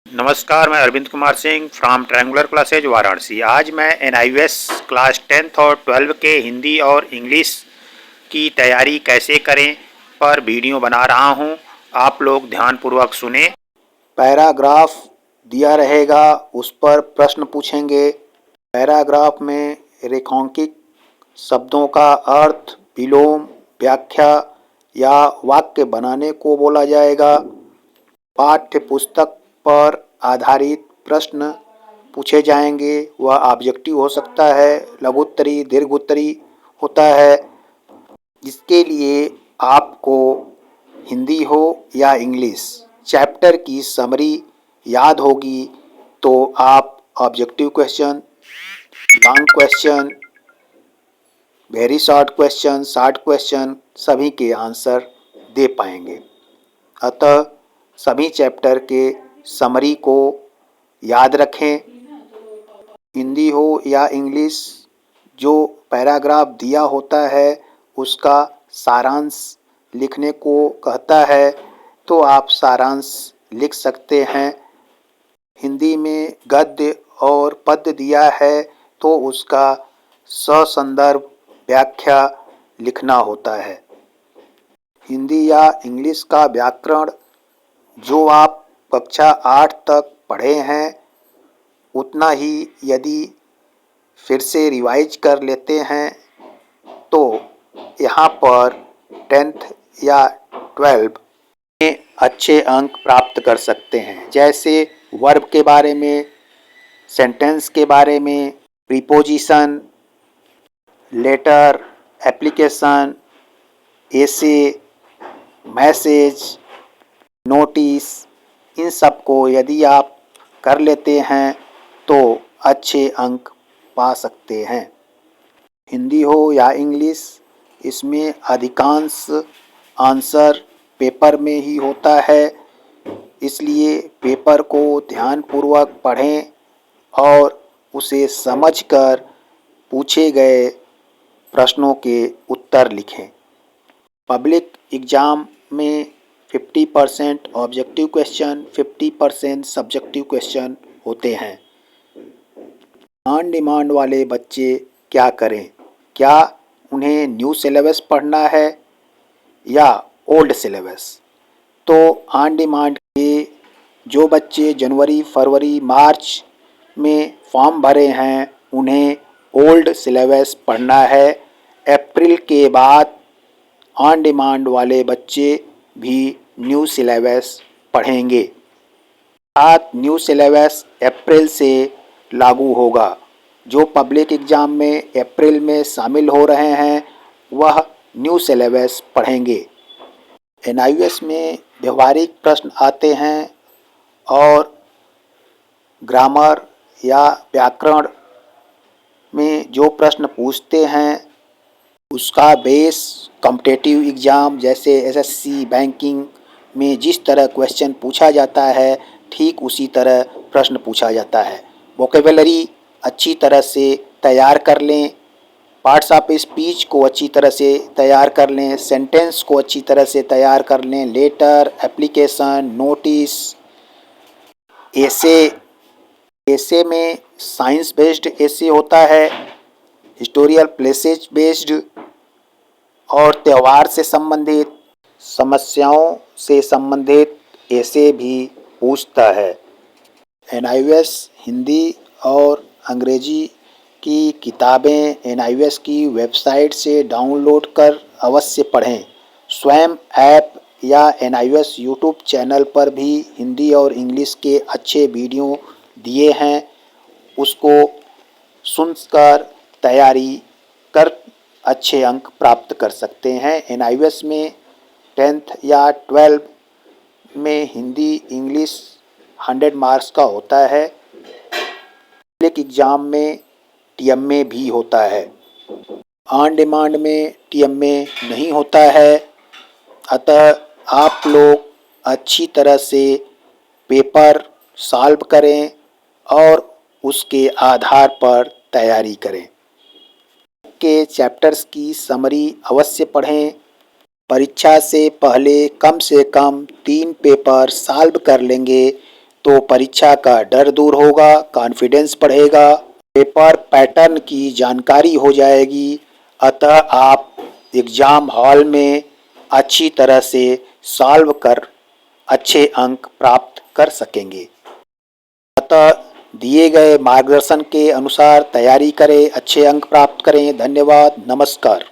नमस्कार, मैं Arvind Kumar Singh from triangular classes Varanasi. आज मैं एनआईवीएस क्लास 10th और 12 के हिंदी और इंग्लिश की तैयारी कैसे करें पर वीडियो बना रहा हूं। आप लोग ध्यानपूर्वक सुने। पैराग्राफ दिया रहेगा, उस पर प्रश्न पूछेंगे। पैराग्राफ में रेखांकित शब्दों का अर्थ, विलोम, व्याख्या या वाक्य बनाने को बोला जाएगा। पाठ्य पुस्तक पर आधारित प्रश्न पूछे जाएंगे। वह ऑब्जेक्टिव हो सकता है, लघुत्तरी, दीर्घोत्तरी होता है। इसके लिए आपको हिंदी हो या इंग्लिश चैप्टर की समरी याद होगी, तो आप objective question, long question, very short question, short question सभी के आंसर दे पाएंगे। अतः सभी चैप्टर के समरी को याद रखें। हिंदी हो या इंग्लिश, जो पैराग्राफ दिया होता है उसका सारांश लिखने को कहता है, तो आप सारांश लिख सकते हैं। हिंदी में गद्य और पद्य दिया है तो उसका ससंदर्भ व्याख्या लिखना होता है। हिंदी या इंग्लिश का व्याकरण जो आप कक्षा 8 तक पढ़े हैं उतना ही यदि फिर से रिवाइज कर लेते हैं तो यहाँ पर 10th या 12 में अच्छे अंक प्राप्त कर सकते हैं। जैसे वर्ब के बारे में, सेंटेंस के बारे में, प्रीपोजिशन, लेटर, एप्लीकेशन, एसे, मैसेज, नोटिस, इन सब को यदि आप कर लेते हैं तो अच्छे अंक पा सकते हैं। हिंदी हो या इंग्लिश, इसमें अधिकांश आंसर पेपर में ही होता है, इसलिए पेपर को ध्यानपूर्वक पढ़ें और उसे समझकर पूछे गए प्रश्नों के उत्तर लिखें। पब्लिक एग्ज़ाम में 50% ऑब्जेक्टिव क्वेश्चन, 50% सब्जेक्टिव क्वेश्चन होते हैं। ऑन डिमांड वाले बच्चे क्या करें? क्या उन्हें न्यू सिलेबस पढ़ना है या ओल्ड सिलेबस? तो ऑन डिमांड के जो बच्चे जनवरी, फरवरी, मार्च में फॉर्म भरे हैं उन्हें ओल्ड सिलेबस पढ़ना है। अप्रैल के बाद ऑन डिमांड वाले बच्चे भी न्यू सिलेबस पढ़ेंगे। साथ न्यू सिलेबस अप्रैल से लागू होगा। जो पब्लिक एग्ज़ाम में अप्रैल में शामिल हो रहे हैं वह न्यू सिलेबस पढ़ेंगे। एनआईवीएस में व्यवहारिक प्रश्न आते हैं और ग्रामर या व्याकरण में जो प्रश्न पूछते हैं उसका बेस कॉम्पिटिटिव एग्ज़ाम जैसे एसएससी, बैंकिंग में जिस तरह क्वेश्चन पूछा जाता है ठीक उसी तरह प्रश्न पूछा जाता है। वोकेबलरी अच्छी तरह से तैयार कर लें, पार्ट्स ऑफ स्पीच को अच्छी तरह से तैयार कर लें, सेंटेंस को अच्छी तरह से तैयार कर लें, लेटर, एप्लीकेशन, नोटिस, एसे में साइंस बेस्ड एसे होता है, हिस्टोरिकल प्लेसेज बेस्ड और त्यौहार से संबंधित, समस्याओं से संबंधित एसे भी पूछता है। एनआईवीएस हिंदी और अंग्रेजी की किताबें एनआईवीएस की वेबसाइट से डाउनलोड कर अवश्य पढ़ें। स्वयं ऐप या एनआईवीएस यूट्यूब चैनल पर भी हिंदी और इंग्लिश के अच्छे वीडियो दिए हैं, उसको सुनकर तैयारी कर अच्छे अंक प्राप्त कर सकते हैं। एनआईवीएस में 10th या 12 में हिंदी इंग्लिश 100 मार्क्स का होता है। पब्लिक एग्ज़ाम में टीएमए भी होता है। ऑन डिमांड में टीएमए नहीं होता है। अतः आप लोग अच्छी तरह से पेपर सॉल्व करें और उसके आधार पर तैयारी करें। के चैप्टर्स की समरी अवश्य पढ़ें। परीक्षा से पहले कम से कम 3 पेपर सॉल्व कर लेंगे तो परीक्षा का डर दूर होगा, कॉन्फिडेंस बढ़ेगा, पेपर पैटर्न की जानकारी हो जाएगी। अतः आप एग्ज़ाम हॉल में अच्छी तरह से सॉल्व कर अच्छे अंक प्राप्त कर सकेंगे। अतः दिए गए मार्गदर्शन के अनुसार तैयारी करें, अच्छे अंक प्राप्त करें। धन्यवाद, नमस्कार।